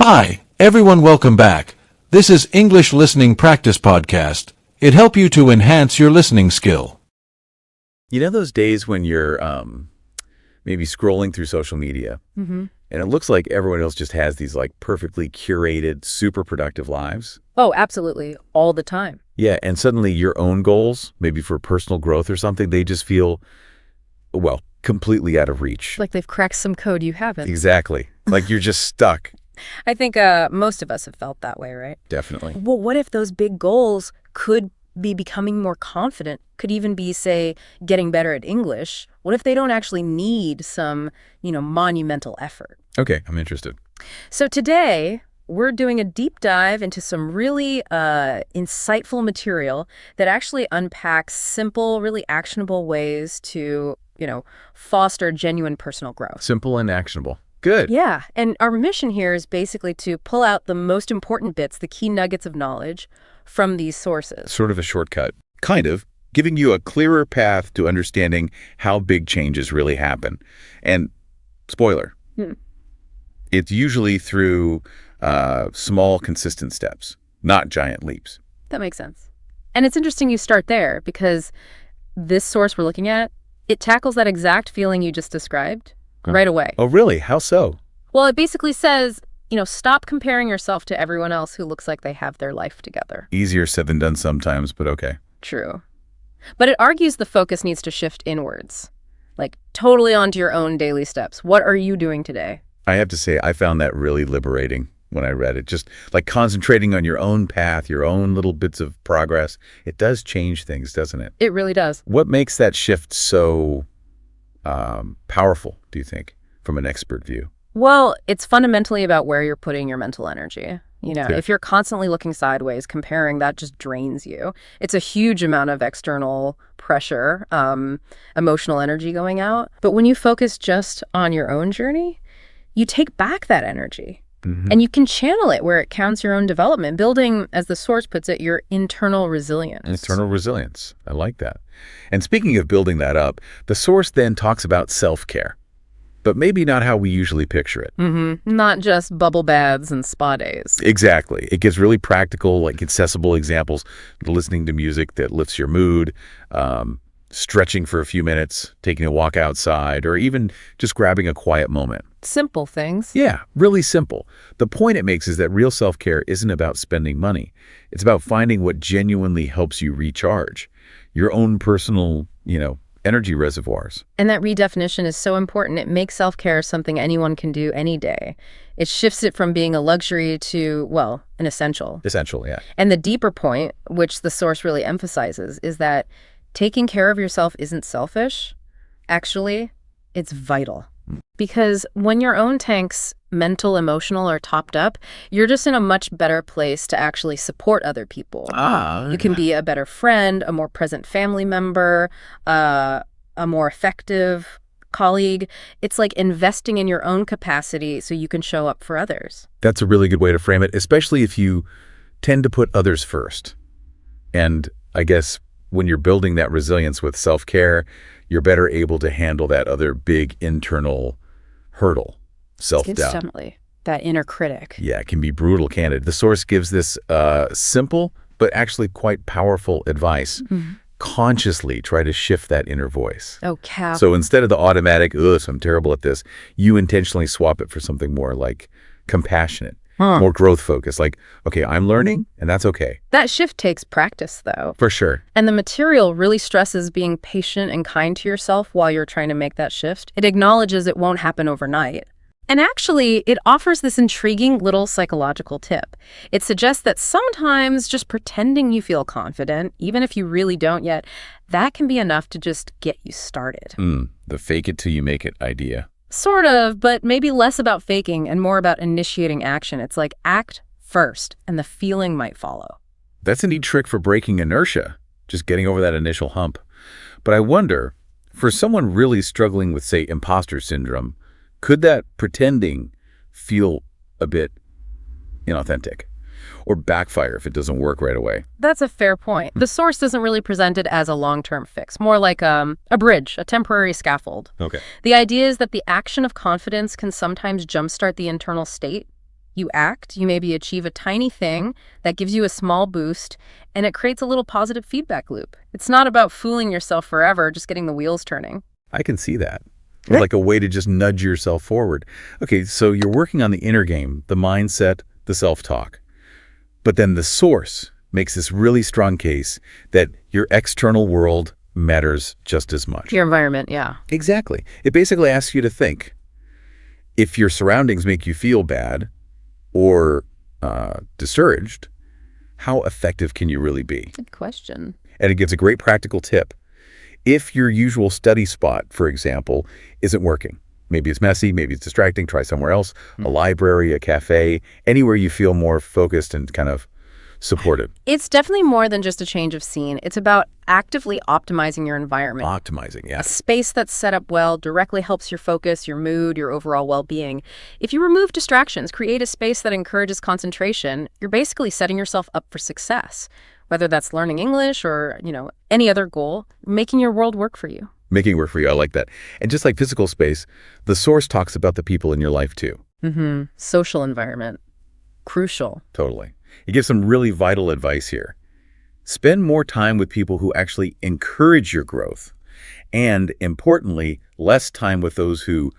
Hi, everyone, welcome back. This is English Listening Practice Podcast. It helps you to enhance your listening skill. You know those days when you're maybe scrolling through social media and it looks like everyone else just has these like perfectly curated, super productive lives? Oh, absolutely. All the time. Yeah, and suddenly your own goals, maybe for personal growth or something, they just feel, well, completely out of reach. Like they've cracked some code you haven't. Exactly. Like you're just stuck. I think most of us have felt that way, right? Definitely. Well, what if those big goals could be becoming more confident, could even be, say, getting better at English? What if they don't actually need some, monumental effort? Okay, I'm interested. So today, we're doing a deep dive into some really insightful material that actually unpacks simple, really actionable ways to, foster genuine personal growth. Simple and actionable. Good. Yeah, and our mission here is basically to pull out the most important bits, the key nuggets of knowledge from these sources. Sort of a shortcut. Kind of. Giving you a clearer path to understanding how big changes really happen. And, spoiler, it's usually through small, consistent steps, not giant leaps. That makes sense. And it's interesting you start there because this source we're looking at, it tackles that exact feeling you just described right away. Oh, really? How so? Well, it basically says, stop comparing yourself to everyone else who looks like they have their life together. Easier said than done sometimes, but okay. True. But it argues the focus needs to shift inwards, like totally onto your own daily steps. What are you doing today? I have to say, I found that really liberating when I read it. Just like concentrating on your own path, your own little bits of progress. It does change things, doesn't it? It really does. What makes that shift so powerful, do you think, from an expert view? Well, it's fundamentally about where you're putting your mental energy. If you're constantly looking sideways, comparing, that just drains you. It's a huge amount of external pressure, emotional energy going out. But when you focus just on your own journey, you take back that energy. And you can channel it where it counts your own development, building, as the source puts it, your internal resilience. Internal resilience. I like that. And speaking of building that up, the source then talks about self-care, but maybe not how we usually picture it. Not just bubble baths and spa days. Exactly. It gives really practical, like accessible examples, listening to music that lifts your mood, stretching for a few minutes, taking a walk outside, or even just grabbing a quiet moment. Simple things. Yeah, really simple. The point it makes is that real self-care isn't about spending money. It's about finding what genuinely helps you recharge your own personal, energy reservoirs. And that redefinition is so important. It makes self-care something anyone can do any day. It shifts it from being a luxury to, well, an essential. Essential, yeah. And the deeper point, which the source really emphasizes, is that taking care of yourself isn't selfish. Actually, it's vital. Because when your own tanks, mental, emotional, are topped up, you're just in a much better place to actually support other people. You can be a better friend, a more present family member, a more effective colleague. It's like investing in your own capacity so you can show up for others. That's a really good way to frame it, especially if you tend to put others first. And I guess when you're building that resilience with self-care, you're better able to handle that other big internal hurdle, self-doubt. Definitely. That inner critic. Yeah, it can be brutal, can't it? The source gives this simple but actually quite powerful advice. Consciously try to shift that inner voice. Oh, Cap. So instead of the automatic, ugh, I'm terrible at this, you intentionally swap it for something more like compassionate. More growth focused, like, okay, I'm learning, and that's okay. That shift takes practice, though. For sure. And the material really stresses being patient and kind to yourself while you're trying to make that shift. It acknowledges it won't happen overnight. And actually, it offers this intriguing little psychological tip. It suggests that sometimes just pretending you feel confident, even if you really don't yet, that can be enough to just get you started. The fake it till you make it idea. Sort of, but maybe less about faking and more about initiating action. It's like act first, and the feeling might follow. That's a neat trick for breaking inertia, just getting over that initial hump. But I wonder, for someone really struggling with, say, imposter syndrome, could that pretending feel a bit inauthentic or backfire if it doesn't work right away? That's a fair point. The source doesn't really present it as a long-term fix, more like a bridge, a temporary scaffold. Okay. The idea is that the action of confidence can sometimes jumpstart the internal state, You act, you maybe achieve a tiny thing that gives you a small boost, and it creates a little positive feedback loop. It's not about fooling yourself forever, just getting the wheels turning. I can see that. Like a way to just nudge yourself forward. Okay, so you're working on the inner game, the mindset, the self-talk. But then the source makes this really strong case that your external world matters just as much. Your environment, yeah. Exactly. It basically asks you to think. If your surroundings make you feel bad or discouraged, how effective can you really be? Good question. And it gives a great practical tip. If your usual study spot, for example, isn't working, maybe it's messy, maybe it's distracting, try somewhere else, a library, a cafe, anywhere you feel more focused and kind of supported. It's definitely more than just a change of scene. It's about actively optimizing your environment. Optimizing, yeah. A space that's set up well directly helps your focus, your mood, your overall well-being. If you remove distractions, create a space that encourages concentration, you're basically setting yourself up for success. Whether that's learning English or, any other goal, making your world work for you. Making it work for you, I like that. And just like physical space, the source talks about the people in your life too. Social environment. Crucial. Totally. It gives some really vital advice here. Spend more time with people who actually encourage your growth. And importantly, less time with those who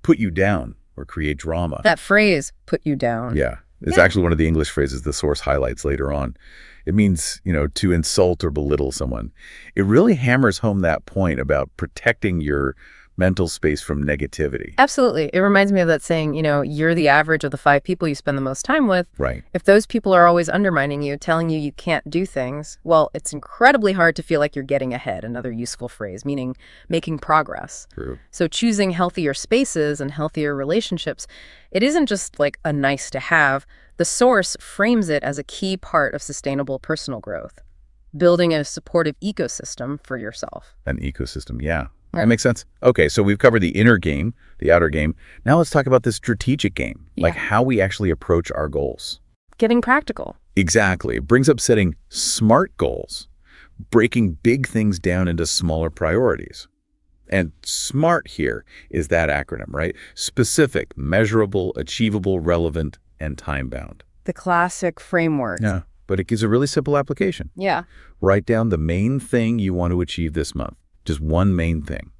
put you down or create drama. That phrase, put you down. Yeah. It's actually one of the English phrases the source highlights later on. It means, to insult or belittle someone. It really hammers home that point about protecting your mental space from negativity. Absolutely. It reminds me of that saying, you're the average of the 5 people you spend the most time with. Right. If those people are always undermining you, telling you can't do things, well, it's incredibly hard to feel like you're getting ahead, another useful phrase, meaning making progress. True. So choosing healthier spaces and healthier relationships, it isn't just like a nice to have. The source frames it as a key part of sustainable personal growth, building a supportive ecosystem for yourself. An ecosystem, yeah. That makes sense. Okay, so we've covered the inner game, the outer game. Now let's talk about the strategic game, like how we actually approach our goals. Getting practical. Exactly. It brings up setting smart goals, breaking big things down into smaller priorities. And SMART here is that acronym, right? Specific, measurable, achievable, relevant, and time-bound. The classic framework. Yeah, but it gives a really simple application. Yeah. Write down the main thing you want to achieve this month. Just one main thing.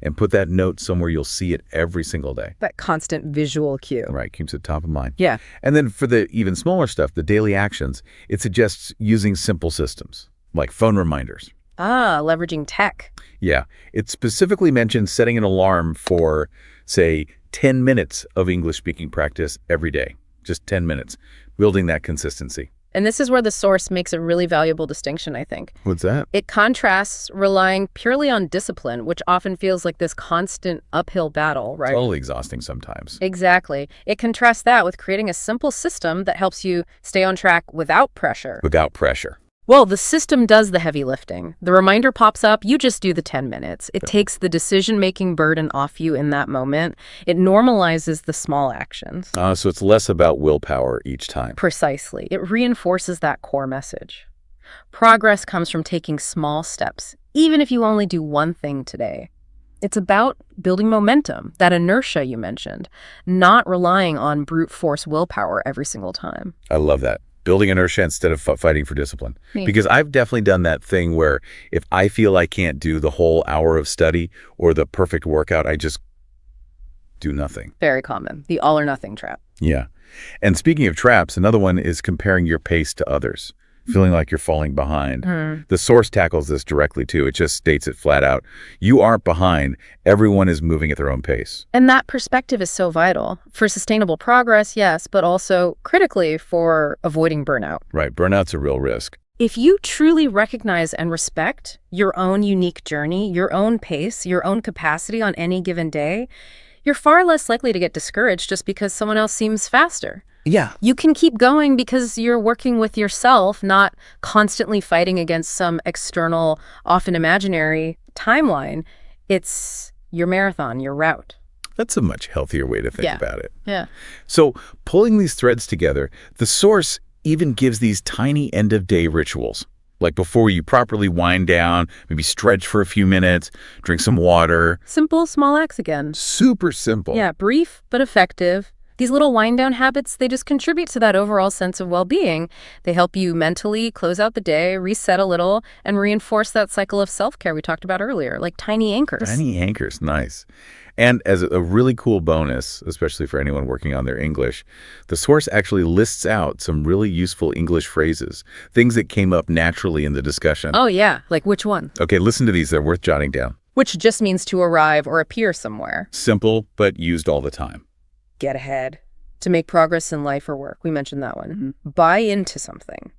And put that note somewhere you'll see it every single day. That constant visual cue. Right, keeps it top of mind. Yeah. And then for the even smaller stuff, the daily actions, it suggests using simple systems, like phone reminders. Leveraging tech. Yeah, it specifically mentions setting an alarm for, say, 10 minutes of English speaking practice every day. Just 10 minutes, building that consistency. And this is where the source makes a really valuable distinction, I think. What's that? It contrasts relying purely on discipline, which often feels like this constant uphill battle, right? Totally exhausting sometimes. Exactly. It contrasts that with creating a simple system that helps you stay on track without pressure. Without pressure. Well, the system does the heavy lifting. The reminder pops up, you just do the 10 minutes. It takes the decision-making burden off you in that moment. It normalizes the small actions. So it's less about willpower each time. Precisely. It reinforces that core message. Progress comes from taking small steps, even if you only do one thing today. It's about building momentum, that inertia you mentioned, not relying on brute force willpower every single time. I love that. Building inertia instead of fighting for discipline. Me. Because I've definitely done that thing where if I feel I can't do the whole hour of study or the perfect workout, I just do nothing. Very common. The all or nothing trap. Yeah. And speaking of traps, another one is comparing your pace to others, feeling like you're falling behind. The source tackles this directly too. It just states it flat out. You aren't behind. Everyone is moving at their own pace. And that perspective is so vital for sustainable progress, yes, but also critically for avoiding burnout. Right. Burnout's a real risk. If you truly recognize and respect your own unique journey, your own pace, your own capacity on any given day, you're far less likely to get discouraged just because someone else seems faster. Yeah. You can keep going because you're working with yourself, not constantly fighting against some external, often imaginary timeline. It's your marathon, your route. That's a much healthier way to think about it. Yeah. So pulling these threads together, the source even gives these tiny end-of-day rituals. Like before you properly wind down, maybe stretch for a few minutes, drink some water. Simple, small acts again. Super simple. Yeah, brief but effective. These little wind-down habits, they just contribute to that overall sense of well-being. They help you mentally close out the day, reset a little, and reinforce that cycle of self-care we talked about earlier, like tiny anchors. Tiny anchors, nice. And as a really cool bonus, especially for anyone working on their English, the source actually lists out some really useful English phrases, things that came up naturally in the discussion. Oh, yeah. Like which one? Okay, listen to these. They're worth jotting down. Which just means to arrive or appear somewhere. Simple, but used all the time. Get ahead. To make progress in life or work. We mentioned that one. Buy into something.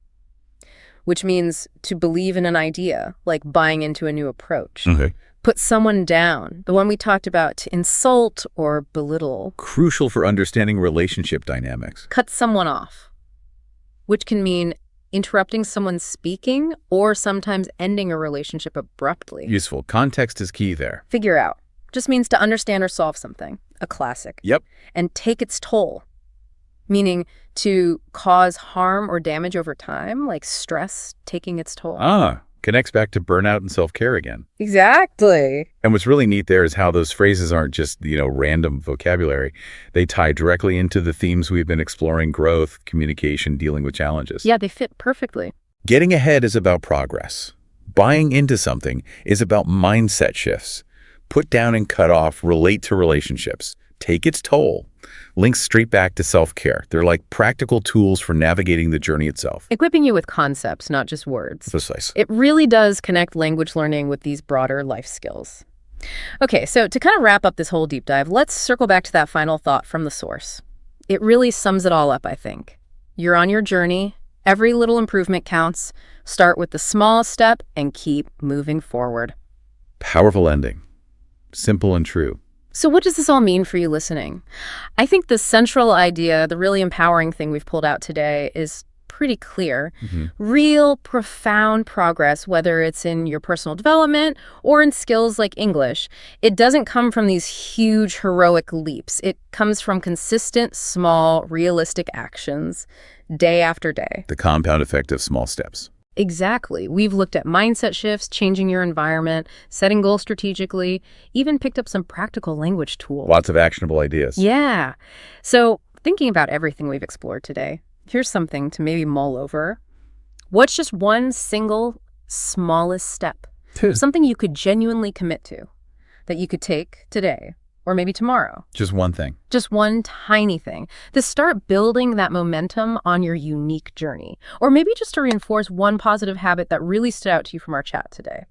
Which means to believe in an idea, like buying into a new approach. Okay. Put someone down, the one we talked about, to insult or belittle. Crucial for understanding relationship dynamics. Cut someone off, which can mean interrupting someone speaking or sometimes ending a relationship abruptly. Useful. Context is key there. Figure out. Just means to understand or solve something. A classic. Yep. And take its toll, meaning to cause harm or damage over time, like stress taking its toll. Connects back to burnout and self-care again. Exactly. And what's really neat there is how those phrases aren't just, random vocabulary. They tie directly into the themes we've been exploring: growth, communication, dealing with challenges. Yeah, they fit perfectly. Getting ahead is about progress. Buying into something is about mindset shifts. Put down and cut off relate to relationships. Take its toll. Links straight back to self-care. They're like practical tools for navigating the journey itself. Equipping you with concepts, not just words. Precise. It really does connect language learning with these broader life skills. Okay, so to kind of wrap up this whole deep dive, let's circle back to that final thought from the source. It really sums it all up, I think. You're on your journey. Every little improvement counts. Start with the smallest step and keep moving forward. Powerful ending. Simple and true. So what does this all mean for you listening? I think the central idea, the really empowering thing we've pulled out today, is pretty clear. Real, profound progress, whether it's in your personal development or in skills like English, it doesn't come from these huge, heroic leaps. It comes from consistent, small, realistic actions, day after day. The compound effect of small steps. Exactly. We've looked at mindset shifts, changing your environment, setting goals strategically, even picked up some practical language tools. Lots of actionable ideas. Yeah. So thinking about everything we've explored today, here's something to maybe mull over. What's just one single smallest step? Something you could genuinely commit to that you could take today or maybe tomorrow. Just one thing. Just one tiny thing. To start building that momentum on your unique journey. Or maybe just to reinforce one positive habit that really stood out to you from our chat today.